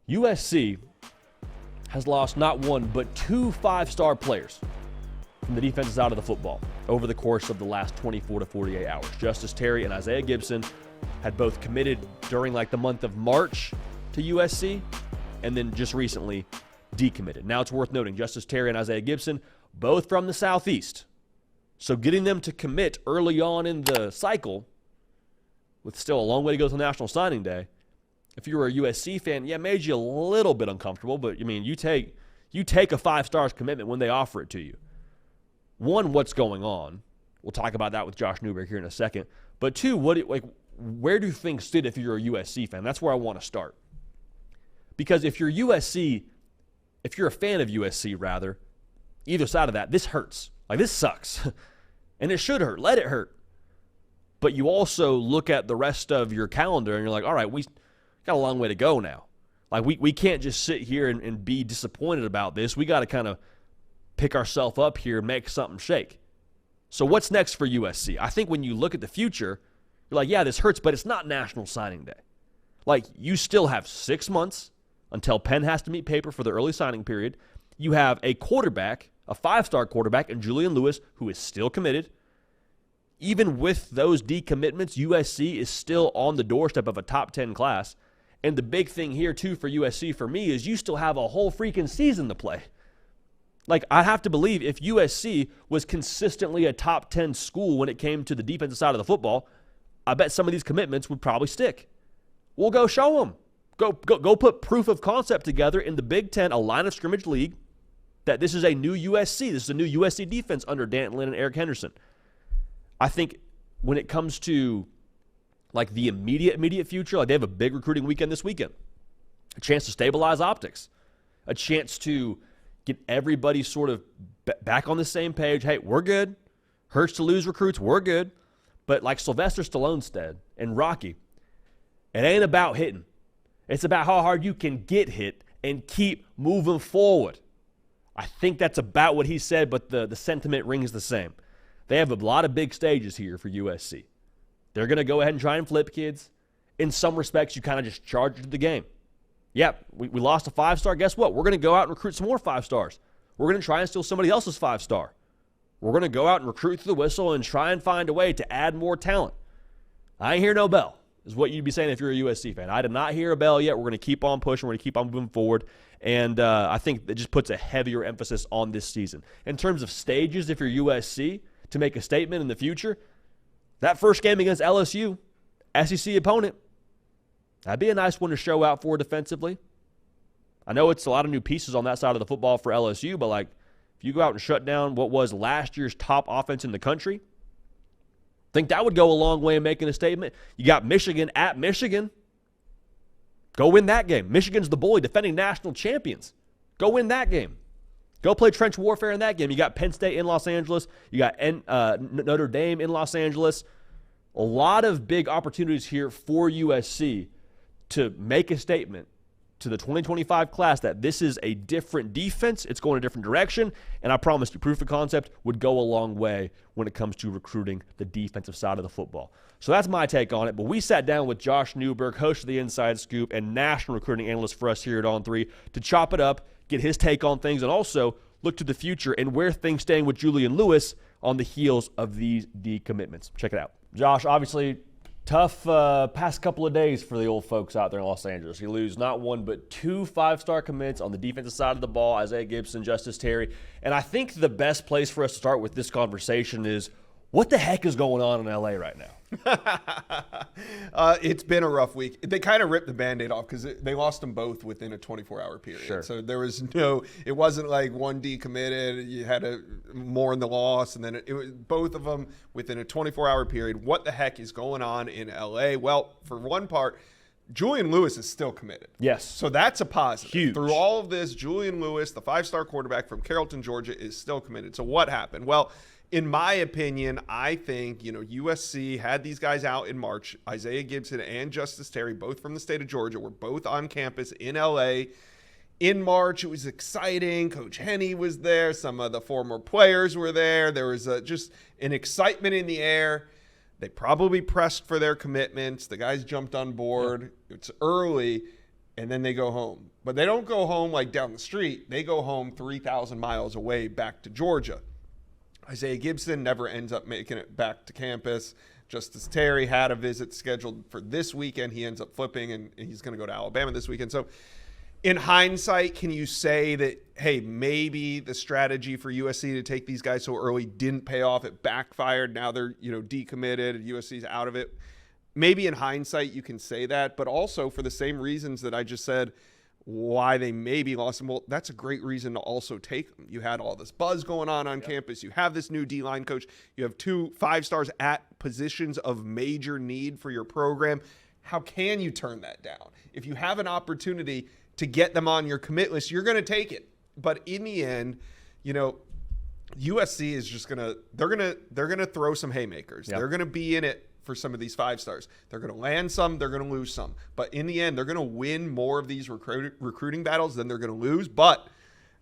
USC has lost not one, but two five-star players from the defensive side of the football over the course of the last 24 to 48 hours. Justice Terry and Isaiah Gibson had both committed during the month of March to USC and then just recently decommitted. Now it's worth noting, Justice Terry and Isaiah Gibson, both from the Southeast. So getting them to commit early on in the cycle, with still a long way to go to National Signing Day, if you were a USC fan, yeah, it made you a little bit uncomfortable, but you take a 5 stars commitment when they offer it to you. One, what's going on? We'll talk about that with Josh Newberg here in a second. But two, where do things sit if you're a USC fan? That's where I want to start. Because if you're USC, if you're a fan of USC, rather, either side of that, this hurts. This sucks. And it should hurt. Let it hurt. But you also look at the rest of your calendar and you're like, all right, we got a long way to go now. We can't just sit here and be disappointed about this. We got to kind of pick ourselves up here and make something shake. So what's next for USC? I think when you look at the future, you're like, yeah, this hurts, but it's not National Signing Day. You still have 6 months until Penn has to meet paper for the early signing period. You have a quarterback, a 5-star quarterback, and Julian Lewis, who is still committed. Even with those decommitments, USC is still on the doorstep of a top 10 class. And the big thing here, too, for USC, for me, is you still have a whole freaking season to play. I have to believe if USC was consistently a top 10 school when it came to the defensive side of the football, I bet some of these commitments would probably stick. We'll go show them. Go put proof of concept together in the Big Ten, a line of scrimmage league, that this is a new USC. This is a new USC defense under Dan Lynn and Eric Henderson. I think when it comes to the immediate future, they have a big recruiting weekend this weekend. A chance to stabilize optics. A chance to get everybody sort of back on the same page. Hey, we're good. Hurts to lose recruits. We're good. But like Sylvester Stallone and Rocky, it ain't about hitting. It's about how hard you can get hit and keep moving forward. I think that's about what he said, but the sentiment rings the same. They have a lot of big stages here for USC. They're going to go ahead and try and flip kids. In some respects, you kind of just charge into the game. Yep, we lost a 5-star. Guess what? We're going to go out and recruit some more 5-stars. We're going to try and steal somebody else's 5-star. We're going to go out and recruit through the whistle and try and find a way to add more talent. I ain't hear no bell, is what you'd be saying if you're a USC fan. I did not hear a bell yet. We're going to keep on pushing. We're going to keep on moving forward. And I think it just puts a heavier emphasis on this season. In terms of stages, if you're USC, to make a statement in the future, that first game against LSU, SEC opponent, that'd be a nice one to show out for defensively. I know it's a lot of new pieces on that side of the football for LSU, but if you go out and shut down what was last year's top offense in the country, I think that would go a long way in making a statement. You got Michigan at Michigan. Go win that game. Michigan's the bully, defending national champions. Go win that game. Go play trench warfare in that game. You got Penn State in Los Angeles. You got Notre Dame in Los Angeles. A lot of big opportunities here for USC to make a statement to the 2025 class that this is a different defense. It's going a different direction. And I promise you, proof of concept would go a long way when it comes to recruiting the defensive side of the football. So that's my take on it. But we sat down with Josh Newberg, host of the Inside Scoop and national recruiting analyst for us here at On3, to chop it up, get his take on things, and also look to the future and where things stand with Julian Lewis on the heels of these decommitments. Check it out. Josh, obviously tough past couple of days for the old folks out there in Los Angeles. You lose not one but two 5-star commits on the defensive side of the ball, Isaiah Gibson, Justice Terry. And I think the best place for us to start with this conversation is, what the heck is going on in LA right now? It's been a rough week. They kind of ripped the Band-Aid off because they lost them both within a 24-hour period. Sure. So there was it wasn't like one decommitted, you had a mourn the loss, and then it was both of them within a 24-hour period. What the heck is going on in LA? Well, for one part, Julian Lewis is still committed. Yes. So that's a positive. Huge. Through all of this, Julian Lewis, the 5-star quarterback from Carrollton, Georgia, is still committed. So what happened? Well, in my opinion, I think, USC had these guys out in March. Isaiah Gibson and Justice Terry, both from the state of Georgia, were both on campus in LA. In March, it was exciting. Coach Henney was there. Some of the former players were there. There was just an excitement in the air. They probably pressed for their commitments. The guys jumped on board. It's early. and then they go home. But they don't go home like down the street. They go home 3,000 miles away back to Georgia. Isaiah Gibson never ends up making it back to campus. Justice Terry had a visit scheduled for this weekend. He ends up flipping, and he's going to go to Alabama this weekend. So in hindsight, can you say that, hey, maybe the strategy for USC to take these guys so early didn't pay off? It backfired. Now they're, decommitted. USC's out of it. Maybe in hindsight you can say that, but also for the same reasons that I just said why they maybe lost them. Well, that's a great reason to also take them. You had all this buzz going on campus. You have this new D-line coach. You have 2 5-stars at positions of major need for your program. How can you turn that down? If you have an opportunity to get them on your commit list, you're going to take it. But in the end, USC is just they're going to throw some haymakers. Yep. They're going to be in it for some of these 5-stars. They're going to land some, they're going to lose some. But in the end, they're going to win more of these recruiting battles than they're going to lose. But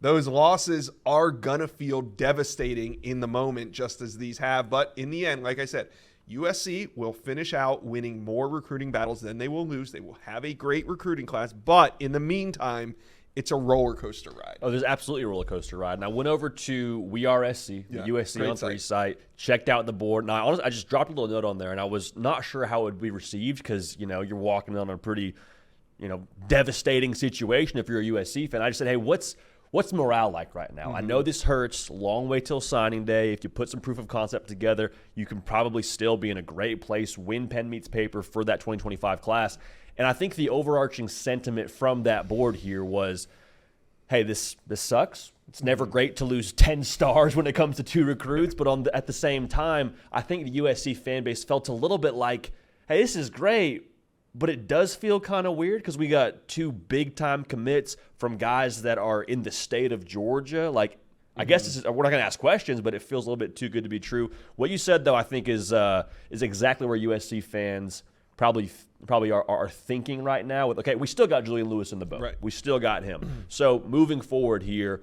those losses are going to feel devastating in the moment, just as these have. But in the end, like I said, USC will finish out winning more recruiting battles than they will lose. They will have a great recruiting class. But in the meantime, it's a roller coaster ride. Oh, there's absolutely a roller coaster ride. And I went over to We Are SC, the USC on 3 site, checked out the board. And I just dropped a little note on there, and I was not sure how it would be received because, you're walking on a pretty, devastating situation if you're a USC fan. I just said, hey, what's morale like right now? Mm-hmm. I know this hurts. Long way till signing day. If you put some proof of concept together, you can probably still be in a great place, win pen meets paper for that 2025 class. And I think the overarching sentiment from that board here was, hey, this sucks. It's never great to lose 10 stars when it comes to 2 recruits. But at the same time, I think the USC fan base felt a little bit like, hey, this is great, but it does feel kind of weird because we got 2 big-time commits from guys that are in the state of Georgia. Like, I guess we're not going to ask questions, but it feels a little bit too good to be true. What you said, though, I think is exactly where USC fans probably are thinking right now. Okay, we still got Julian Lewis in the boat. Right. We still got him. So moving forward here,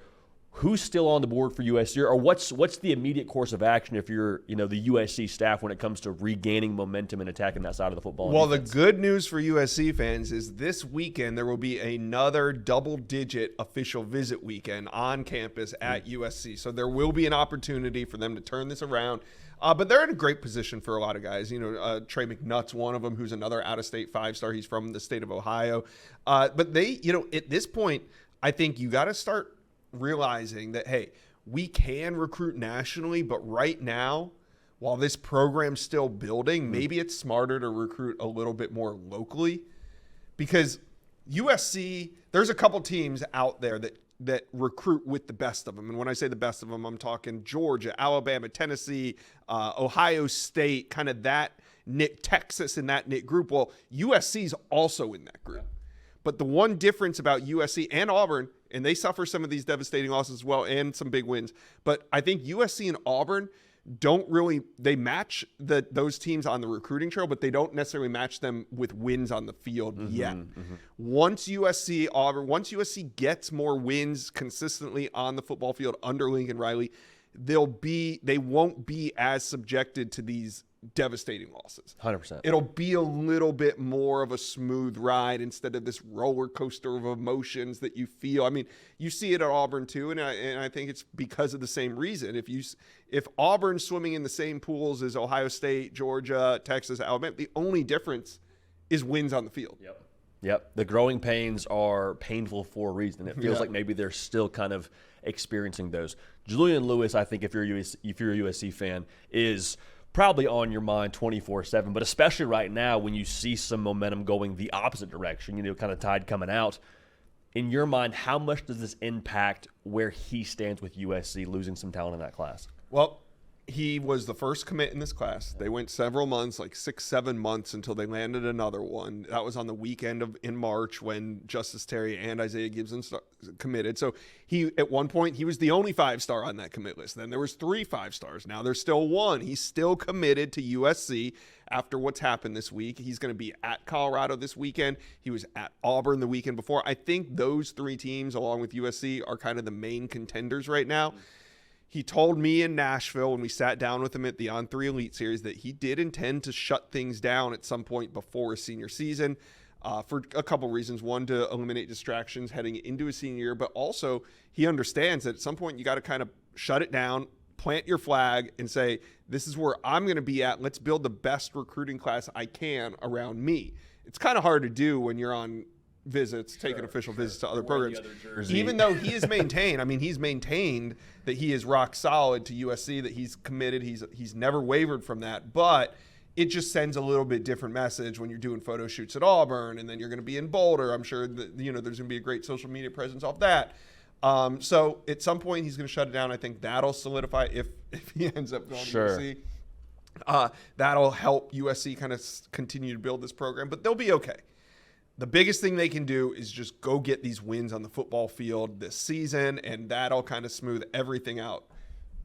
who's still on the board for USC, or what's the immediate course of action if you're the USC staff when it comes to regaining momentum and attacking that side of the football? Well, the good news for USC fans is this weekend there will be another double-digit official visit weekend on campus at USC. So there will be an opportunity for them to turn this around. But they're in a great position for a lot of guys. Trey McNutt's one of them, who's another out-of-state 5-star. He's from the state of Ohio. But they, at this point, I think you got to start realizing that, hey, we can recruit nationally, but right now, while this program's still building, maybe it's smarter to recruit a little bit more locally, because USC, there's a couple teams out there that recruit with the best of them. And when I say the best of them, I'm talking Georgia, Alabama, Tennessee, Ohio State, kind of that Texas in that knit group. Well, USC's also in that group. But the one difference about USC and Auburn, and they suffer some of these devastating losses as well and some big wins, but I think USC and Auburn they match those teams on the recruiting trail, but they don't necessarily match them with wins on the field yet. Mm-hmm. Once USC gets more wins consistently on the football field under Lincoln Riley, they won't be as subjected to these devastating losses. 100%. It'll be a little bit more of a smooth ride instead of this roller coaster of emotions that you feel. I mean, you see it at Auburn too, and I think it's because of the same reason. If Auburn's swimming in the same pools as Ohio State, Georgia, Texas, Alabama, the only difference is wins on the field. Yep. The growing pains are painful for a reason. It feels like maybe they're still kind of experiencing those. Julian Lewis, I think if you're a USC fan, is probably on your mind 24/7, but especially right now when you see some momentum going the opposite direction, kind of tide coming out. In your mind, how much does this impact where he stands with USC losing some talent in that class? Well, he was the first commit in this class. They went several months, like 6-7 months, until they landed another one. That was on the weekend in March when Justice Terry and Isaiah Gibson committed. So at one point, he was the only 5-star on that commit list. Then there was 3 5-stars. Now there's still 1. He's still committed to USC after what's happened this week. He's going to be at Colorado this weekend. He was at Auburn the weekend before. I think those 3 teams, along with USC, are kind of the main contenders right now. He told me in Nashville when we sat down with him at the On3 Elite Series that he did intend to shut things down at some point before his senior season. for a couple reasons. One, to eliminate distractions heading into his senior year, but also he understands that at some point you got to kind of shut it down, plant your flag, and say, this is where I'm going to be at. Let's build the best recruiting class I can around me. It's kind of hard to do when you're on visits, taking official visits to other programs. Even though he is maintained, I mean, he's maintained that he is rock solid to USC, that he's committed. He's never wavered from that. But it just sends a little bit different message when you're doing photo shoots at Auburn, and then you're going to be in Boulder. I'm sure that, there's going to be a great social media presence off that. So at some point he's going to shut it down. I think that'll solidify if he ends up going to USC. That'll help USC kind of continue to build this program, but they'll be okay. The biggest thing they can do is just go get these wins on the football field this season, and that'll kind of smooth everything out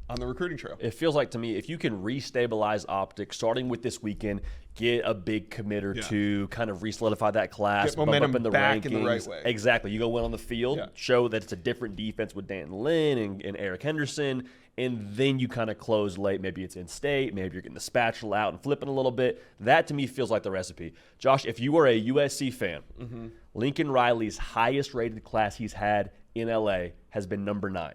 on the recruiting trail. It feels like to me, if you can restabilize optics, starting with this weekend, get a big commit or two, kind of re-solidify that class, get momentum bump up in the back rankings. in the right way. Exactly. You go win on the field, show that it's a different defense with Danton Lynn and Eric Henderson, and then you kind of close late. Maybe it's in-state. Maybe you're getting the spatula out and flipping a little bit. That, to me, feels like the recipe. Josh, if you are a USC fan, Lincoln Riley's highest-rated class he's had in L.A. has been number 9.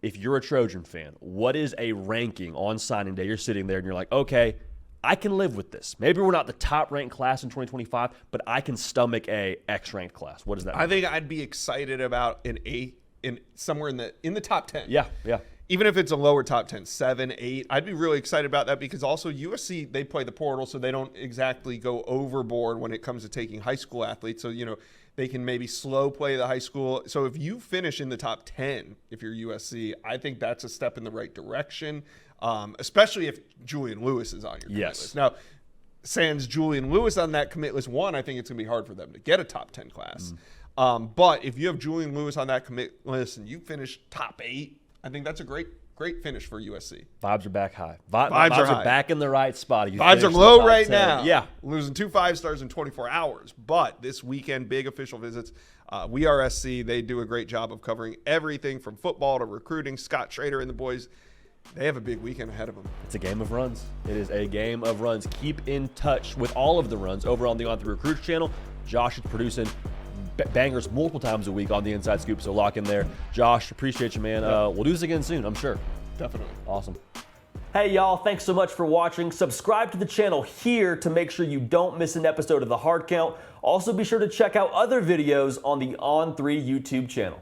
If you're a Trojan fan, what is a ranking on signing day? You're sitting there and you're like, okay, I can live with this. Maybe we're not the top-ranked class in 2025, but I can stomach a X-ranked class. What does that mean? I think I'd be excited about an 8 somewhere in the top 10. Yeah. Even if it's a lower top 10, 7, 8, I'd be really excited about that, because also USC, they play the portal, so they don't exactly go overboard when it comes to taking high school athletes. So, they can maybe slow play the high school. So if you finish in the top 10, if you're USC, I think that's a step in the right direction, especially if Julian Lewis is on your commit list. Now, sans Julian Lewis on that commit list, one, I think it's going to be hard for them to get a top 10 class. But if you have Julian Lewis on that commit list and you finish top 8, I think that's a great finish for USC. Vibes are back high. Vibes are back in the right spot. Vibes are low right 10. now. Yeah. Losing 2 5-stars in 24 hours. But this weekend, big official visits. We are SC. They do a great job of covering everything from football to recruiting. Scott Schrader and the boys, they have a big weekend ahead of them. It's a game of runs. It is a game of runs. Keep in touch with all of the runs over on the On3 Recruits channel. Josh is producing bangers multiple times a week on the Inside Scoop, so lock in there. Josh, appreciate you, man. We'll do this again soon, I'm sure. Definitely. Awesome. Hey, y'all, thanks so much for watching. Subscribe to the channel here to make sure you don't miss an episode of The Hard Count. Also, be sure to check out other videos on the On3 YouTube channel.